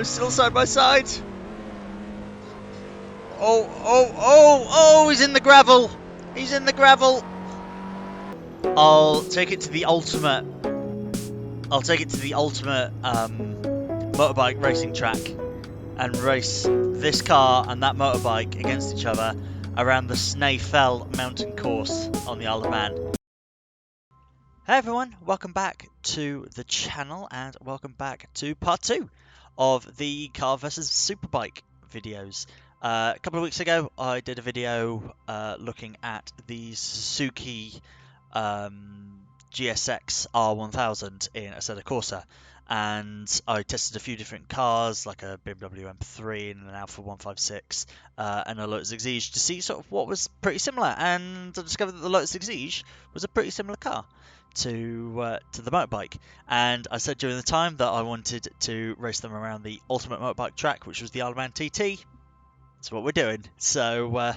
We're still side by side. Oh, he's in the gravel. He's in the gravel. I'll take it to the ultimate. Motorbike racing track and race this car and that motorbike against each other around the Snaefell mountain course on the Isle of Man. Hey everyone, welcome back to the channel and welcome back to part 2 of the car versus Superbike videos. A couple of weeks ago I did a video looking at the Suzuki GSX-R 1000 in Assetto Corsa, and I tested a few different cars like a BMW M3 and an Alfa 156 and a Lotus Exige to see sort of what was pretty similar, and I discovered that the Lotus Exige was a pretty similar car to the motorbike, and I said during the time that I wanted to race them around the ultimate motorbike track, which was the Isle of Man TT. That's what we're doing. So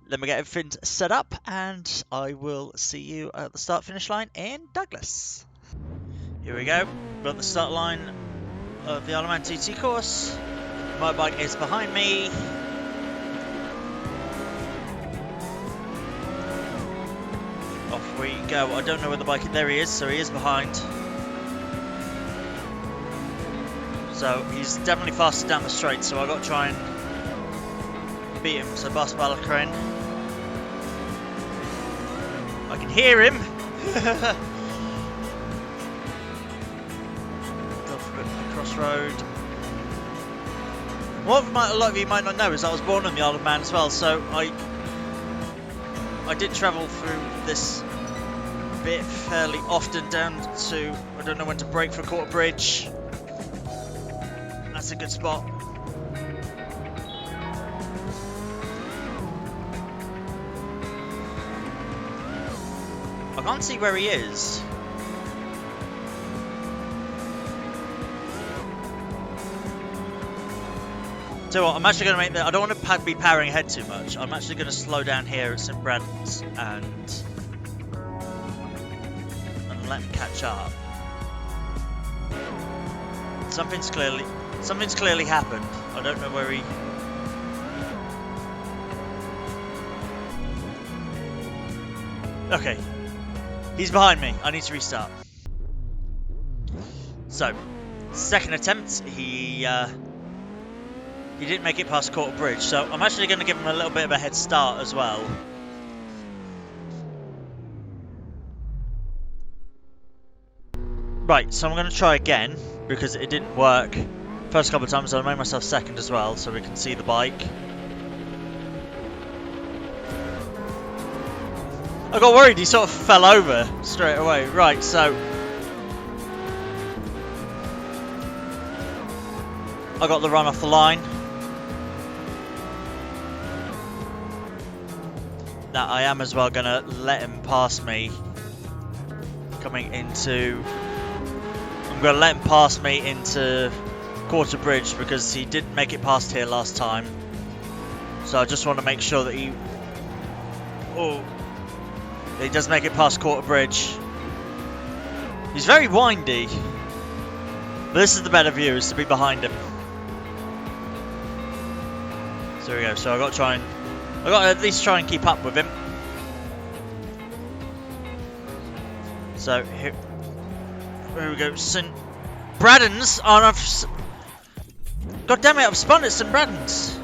let me get everything set up and I will see you at the start finish line in Douglas. Here we go, we're at the start line of the Isle of Man TT course. The motorbike is behind me. Off we go. I don't know where the bike is. There he is, so he is behind. So he's definitely faster down the straight, so I've got to try and beat him. So Bas Balakrin. I can hear him. Go for a bit of a crossroad. What a lot of you might not know is I was born on the Isle of Man as well, so I did travel through this bit fairly often down to, I don't know when to brake for a quarter bridge. That's a good spot. I can't see where he is. So what, I'm actually going to make that. I don't want to be powering ahead too much. I'm actually going to slow down here at St. Brandon's and let him catch up. Something's clearly happened. I don't know where he. Okay, he's behind me. I need to restart. So, second attempt, he didn't make it past Quarter Bridge, so I'm actually going to give him a little bit of a head start as well. Right, so I'm going to try again, because it didn't work first couple of times. I made myself second as well, so we can see the bike. I got worried, he sort of fell over straight away. Right, so I got the run off the line. Now I am as well going to let him pass me coming into... I'm going to let him pass me into Quarter Bridge because he didn't make it past here last time. So I just want to make sure that he... Oh, he does make it past Quarter Bridge. He's very windy. But this is the better view, is to be behind him. So there we go. So I've got to try and... I've got to at least try and keep up with him. So here we go. St. Braddon's. Oh, I've... God damn it! I've spun at St. Braddon's.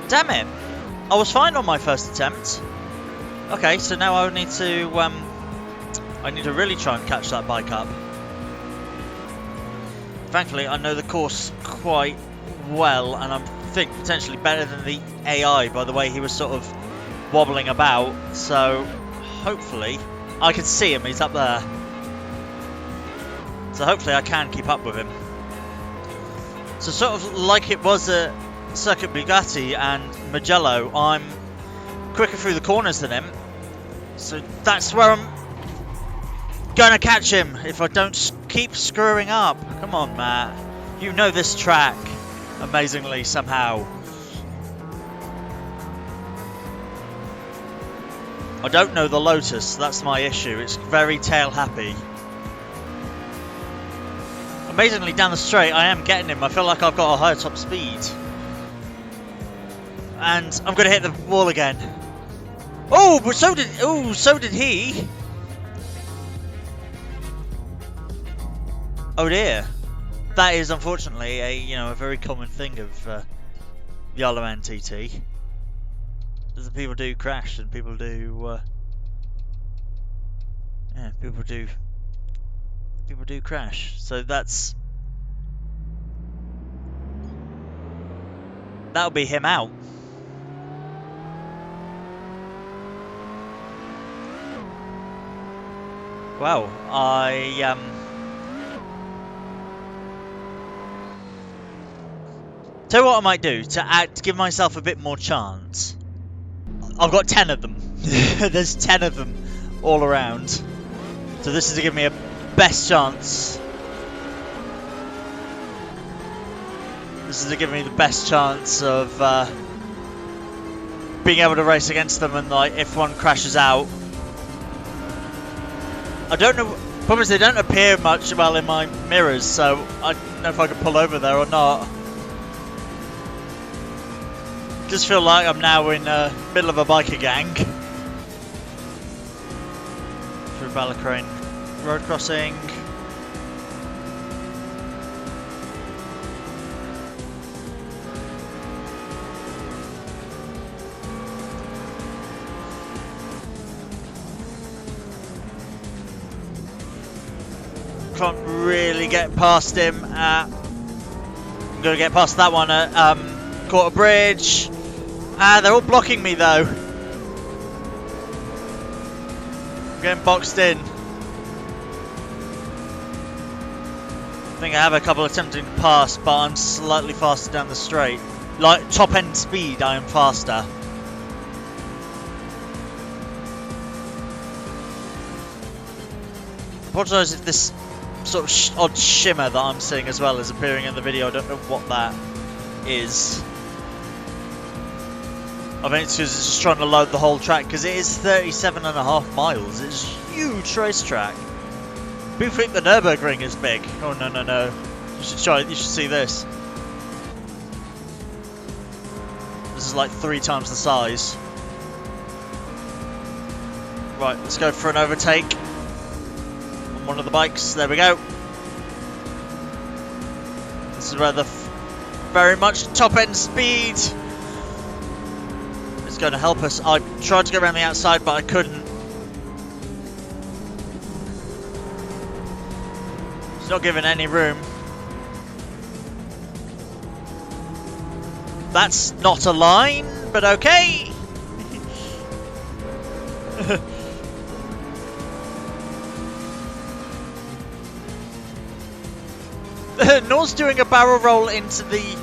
Damn it! I was fine on my first attempt. Okay, so now I need to really try and catch that bike up. Thankfully, I know the course quite well, and I think potentially better than the AI by the way he was sort of wobbling about. So hopefully, I can see him. He's up there. So hopefully, I can keep up with him. So sort of like it was at Circuit Bugatti and Mugello, I'm quicker through the corners than him. So that's where I'm gonna catch him if I don't keep screwing up. Come on, Matt. You know this track amazingly somehow. I don't know the Lotus, that's my issue. It's very tail happy. Amazingly, down the straight, I am getting him. I feel like I've got a higher top speed. And I'm going to hit the wall again. Oh, but so did he. Oh dear. That is unfortunately a very common thing of the Isle of Man TT. Is that people do crash and people do people do crash. So that'll be him out. Wow, tell you what I might do to give myself a bit more chance. I've got 10 of them. There's 10 of them all around. So this is to give me a best chance. This is to give me the best chance of being able to race against them, and like if one crashes out. I don't know. Problem is they don't appear much well in my mirrors, so I don't know if I can pull over there or not. Just feel like I'm now in the middle of a biker gang. Through Balacrane road crossing. Can't really get past him. I'm gonna get past that one at Quarter Bridge. They're all blocking me though. I'm getting boxed in. I think I have a couple attempting to pass, but I'm slightly faster down the straight. Like top end speed, I am faster. Apologise if this sort of odd shimmer that I'm seeing as well is appearing in the video. I don't know what that is. I think it's because it's just trying to load the whole track, because it is 37.5 miles. It's a huge racetrack. People think the Nürburgring is big. Oh no no no! You should try it. You should see this. This is like 3 times the size. Right, let's go for an overtake on one of the bikes. There we go. This is where the very much top end speed is going to help us. I tried to go around the outside, but I couldn't. It's not given any room. That's not a line, but okay. Nor's doing a barrel roll into the.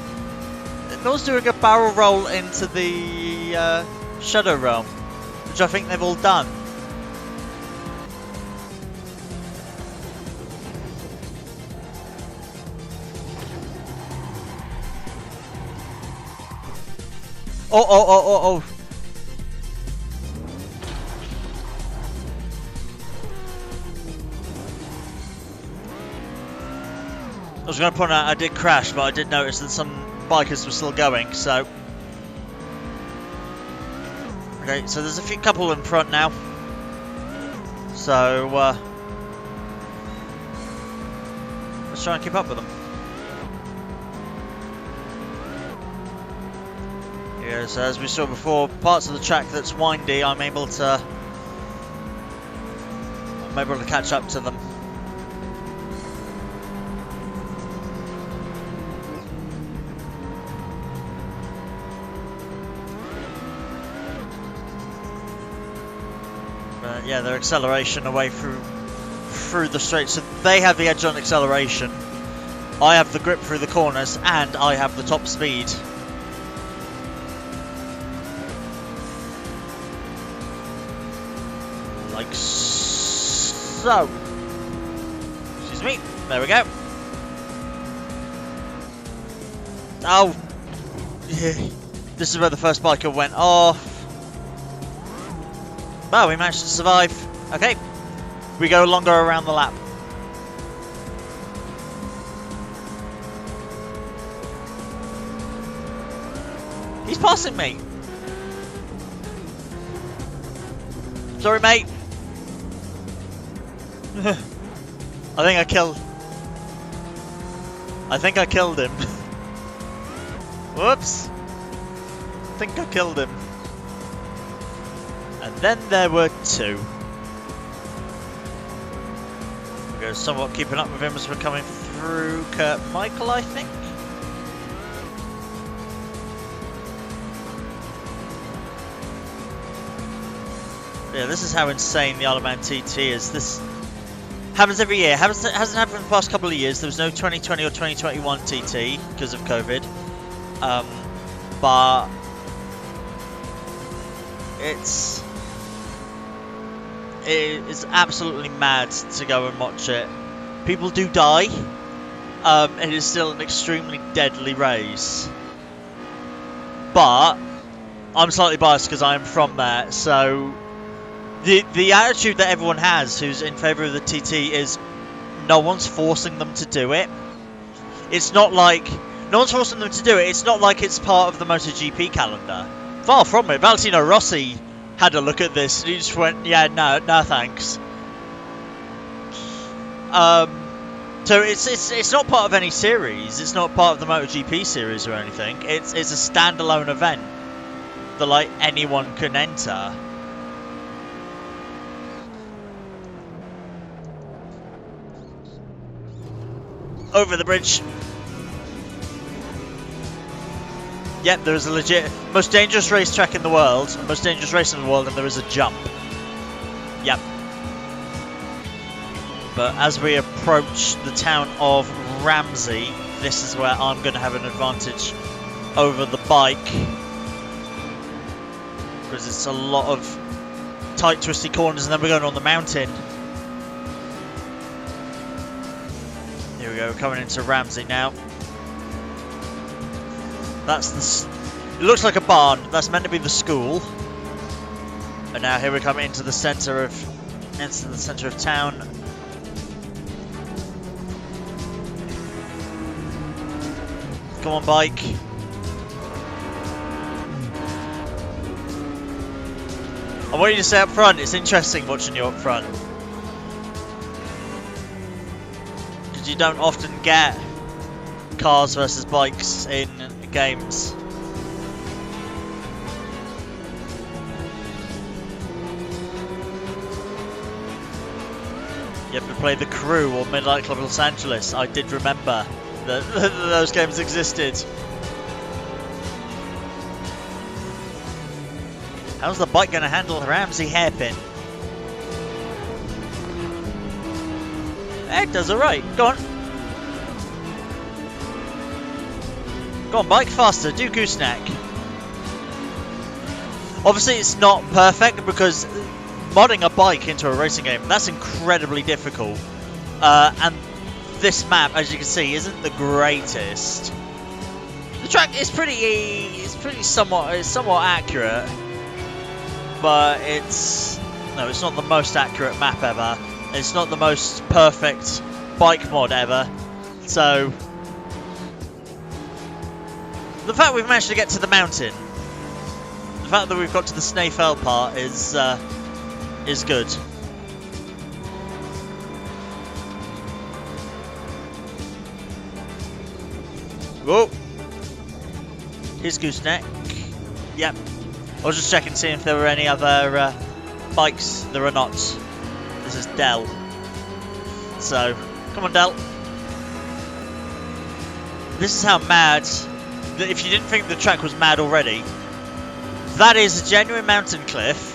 Nor's doing a barrel roll into the Shadow Realm, which I think they've all done. Oh. I was going to point out I did crash, but I did notice that some bikers were still going, so... Okay, so there's a couple in front now. So, let's try and keep up with them. Yeah, so as we saw before, parts of the track that's windy, I'm able to catch up to them. Yeah, their acceleration away through the straight, so they have the edge on acceleration. I have the grip through the corners, and I have the top speed. Like so. Excuse me. There we go. Oh, yeah. This is where the first biker went off. Well, we managed to survive. Okay, we go longer around the lap. He's passing me. Sorry, mate. I think I killed him. Whoops. I think I killed him. And then there were two. We're somewhat keeping up with him as we're coming through Kurt Michael, I think. Yeah, this is how insane the Isle of Man TT is. This happens every year. Hasn't happened in the past couple of years. There was no 2020 or 2021 TT because of COVID. But it is absolutely mad to go and watch it. People do die. It is still an extremely deadly race. But I'm slightly biased because I'm from there, so the attitude that everyone has who's in favour of the TT is no one's forcing them to do it. It's not like no one's forcing them to do it. It's not like it's part of the MotoGP calendar. Far from it. Valentino Rossi had a look at this and he just went, yeah, no thanks. So it's not part of any series. It's not part of the MotoGP series or anything. It's a standalone event that like anyone can enter. Over the bridge. Yep, there is a legit most dangerous racetrack in the world, most dangerous race in the world, and there is a jump. Yep. But as we approach the town of Ramsey, this is where I'm going to have an advantage over the bike, because it's a lot of tight, twisty corners, and then we're going on the mountain. Here we go, we're coming into Ramsey now. That's it looks like a barn. That's meant to be the school. And now here we come into the centre of town. Come on, bike. I want you to stay up front. It's interesting watching you up front, because you don't often get cars versus bikes in games. You have to play The Crew or Midnight Club Los Angeles. I did remember that those games existed. How's the bike going to handle Ramsey hairpin? It does alright. Go on. Go on, bike, faster, do gooseneck. Obviously it's not perfect, because modding a bike into a racing game, that's incredibly difficult. And this map, as you can see, isn't the greatest. The track is somewhat accurate, but it's not the most accurate map ever. It's not the most perfect bike mod ever. So the fact we've managed to get to the mountain, the fact that we've got to the Snaefell part is good. Whoa! Here's Gooseneck. Yep. I was just checking to see if there were any other bikes. There are not. This is Dell. So, come on, Dell. This is how mad. If you didn't think the track was mad already, that is a genuine mountain cliff,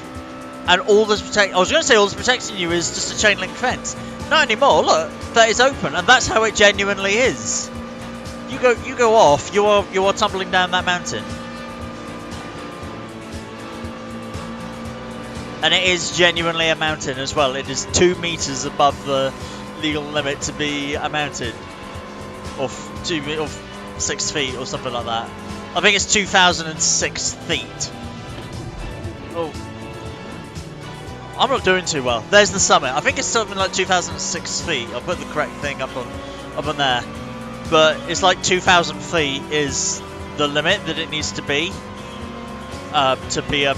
and all that's protecting you is just a chain link fence. Not anymore. Look, that is open, and that's how it genuinely is. You go off. You are tumbling down that mountain, and it is genuinely a mountain as well. It is 2 meters above the legal limit to be a mountain, or 6 feet or something like that. I think it's 2,006 feet. Oh. I'm not doing too well. There's the summit. I think it's something like 2,006 feet. I'll put the correct thing up on there. But it's like 2,000 feet is the limit that it needs to be a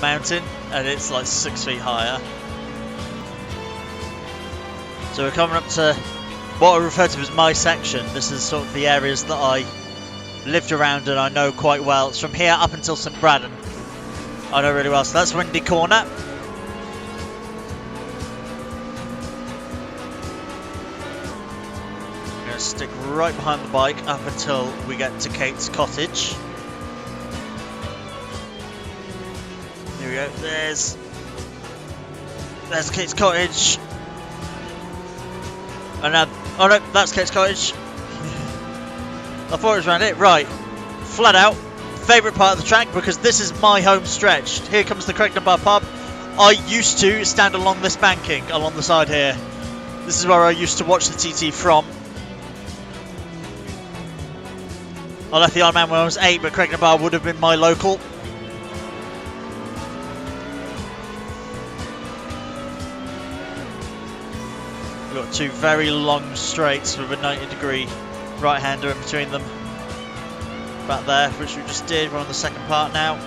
mountain, and it's like 6 feet higher. So we're coming up to what I refer to as my section. This is sort of the areas that I lived around and I know quite well. It's from here up until St Braddon. I know really well. So that's Windy Corner. I'm going to stick right behind the bike up until we get to Kate's cottage. Here we go. There's Kate's cottage. And now, oh no, that's Kate's cottage. I thought it was around it. Right, flat out, favourite part of the track because this is my home stretch. Here comes the Cregnan Bar pub. I used to stand along this banking, along the side here. This is where I used to watch the TT from. I left the Ironman when I was 8, but Cregnan Bar would have been my local. We've got two very long straights with a 90-degree right-hander in between them. Back there, which we just did. We're on the second part now.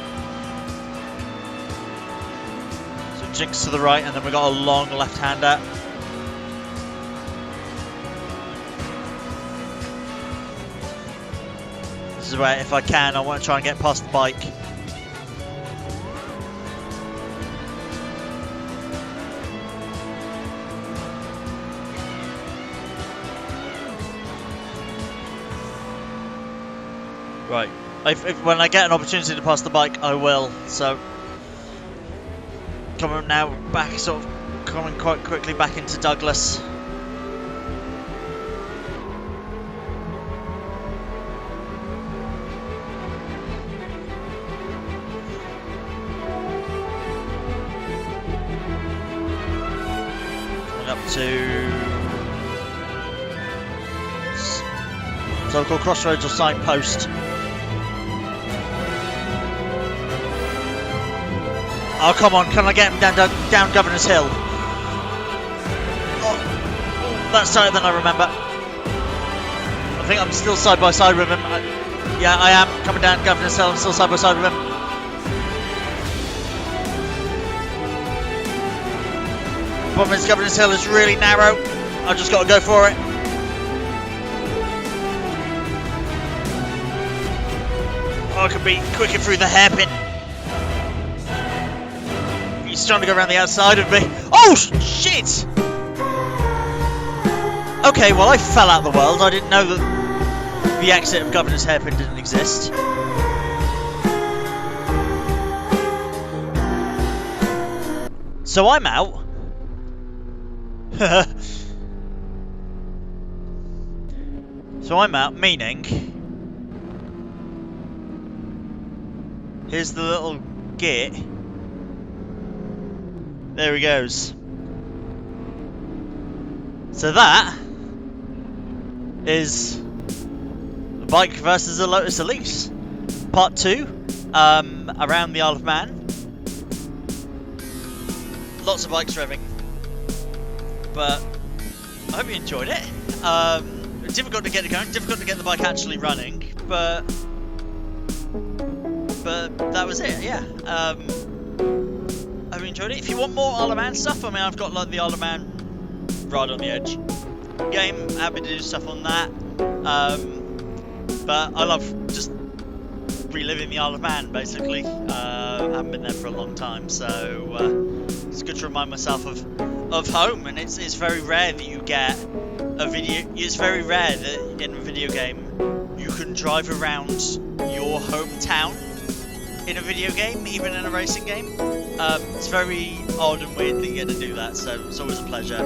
So Jinx to the right, and then we've got a long left-hander. This is where, if I can, I want to try and get past the bike. Right, when I get an opportunity to pass the bike, I will. So, coming now back, sort of coming quite quickly back into Douglas. Coming up to so-called crossroads or signpost. Oh, come on, can I get him down Governor's Hill? Oh, that's tighter than I remember. I think I'm still side by side with him. Yeah, I am coming down Governor's Hill. I'm still side by side with him. Problem is, Governor's Hill is really narrow. I've just got to go for it. Oh, I could be quicker through the hairpin. He's trying to go around the outside of me. Oh, shit! Okay, well, I fell out of the world. I didn't know that the exit of Governor's Hairpin didn't exist. So I'm out. So I'm out, meaning... Here's the little gate. There he goes. So that is a bike versus a Lotus Elise. Part 2, around the Isle of Man. Lots of bikes revving. But I hope you enjoyed it. Difficult to get it going, difficult to get the bike actually running, but that was it, yeah. I hope you enjoyed it. If you want more Isle of Man stuff, I mean, I've got like the Isle of Man Ride on the Edge game. Happy to do stuff on that. But I love just reliving the Isle of Man, basically. I haven't been there for a long time, so it's good to remind myself of home. And it's very rare that you get a video. It's very rare that in a video game you can drive around your hometown in a video game, even in a racing game. It's very odd and weird that you get to do that, so it's always a pleasure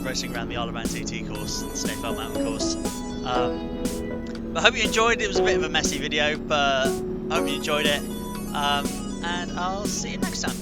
racing around the Isle of Man TT course, the Snaefell mountain course. But I hope you enjoyed. It was a bit of a messy video, but I hope you enjoyed it, and I'll see you next time.